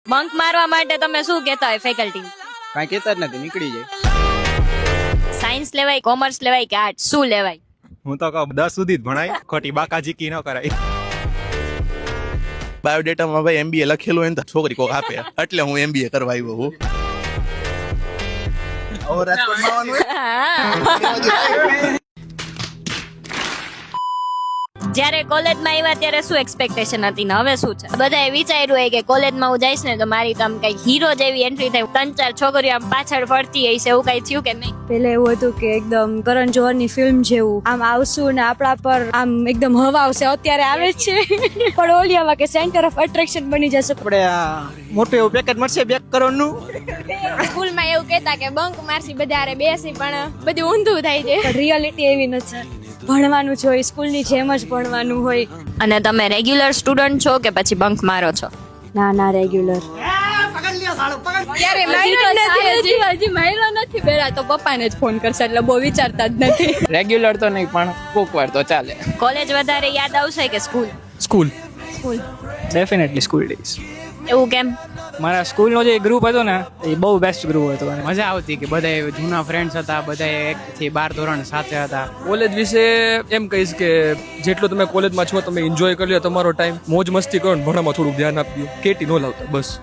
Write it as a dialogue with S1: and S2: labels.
S1: Bunk મારવા માટે તમે શું કહેતા હોય ફેકલ્ટી?
S2: કાંઈ કહેતા જ નથી, નીકળી જાય.
S1: સાયન્સ લેવાય, કોમર્સ લેવાય કે આર્ટ્સ, શું લેવાય?
S3: હું તો કહું 10 સુધી જ ભણાય, ખોટી બાકાજીકી ન કરાય.
S4: બાયોડેટામાં ભાઈ MBA લખેલું હોય ને તો છોકરી કોક આપે, એટલે હું MBA કરવા આવ્યો હું. હવે રાજકોટમાં આવવાનું હોય?
S1: જ્યારે કોલેજમાં આવ્યા ત્યારે શું એક્સપેક્ટેશન હતી ને હવે શું છે? બધાએ વિચાર્યું હોય કે કોલેજમાં હું જઈશ ને તો મારી તો આમ કઈ હીરો જેવી એન્ટ્રી થાય, 3-4 છોકરીઓ આમ પાછળ ફરતી હશે, એવું કઈ થયું કે નહીં?
S5: પેલે એવું હતું કે એકદમ કરણ જોહરની ફિલ્મ જેવું આમ આવશું ને આપણા પર આમ એકદમ હવા આવશે, અત્યારે આવે જ છે પણ ઓલિયામાં કે સેન્ટર ઓફ અટ્રેક્શન બની જશે.
S2: આપણે આ મોટું એવું પેકેજ મળશે 2 કરોડનું.
S6: સ્કૂલમાં એવું કહેતા કે બંક મારસી બધા હારે બેસી, પણ બધું ઊંધું થાય છે.
S5: પણ રિયાલિટી એવી નથી, ભણવાનું જ હોય, સ્કૂલની જેમ જ ભણવાનું હોય.
S1: અને તમે રેગ્યુલર સ્ટુડન્ટ છો કે પછી બંક મારો છો?
S5: ના ના, રેગ્યુલર.
S6: ત્યારે માર્યો નથી, હજી માર્યો નથી. પેલા તો પપ્પાને જ ફોન કરશે, એટલે બહુ વિચારતા જ નથી.
S2: રેગ્યુલર તો નહીં, પણ કોક વાર તો ચાલે.
S1: કોલેજ વધારે યાદ આવશે કે school?
S7: School
S5: school
S7: definitely school days.
S1: એવું કેમ?
S7: મારા સ્કૂલનો જે ગ્રુપ હતો ને એ બહુ બેસ્ટ ગ્રુપ હતો. અને
S2: મજા આવતી કે બધા જૂના ફ્રેન્ડ્સ હતા, બધા 1 થી 12 ધોરણ સાથે હતા.
S8: કોલેજ વિશે એમ કહીશ કે જેટલો તમે કોલેજમાં છો તમે એન્જોય કરી લો તમારો ટાઈમ, મોજ મસ્તી કરો ને ભણવામાં થોડું ધ્યાન આપજો, કેટી ન લાવતા બસ.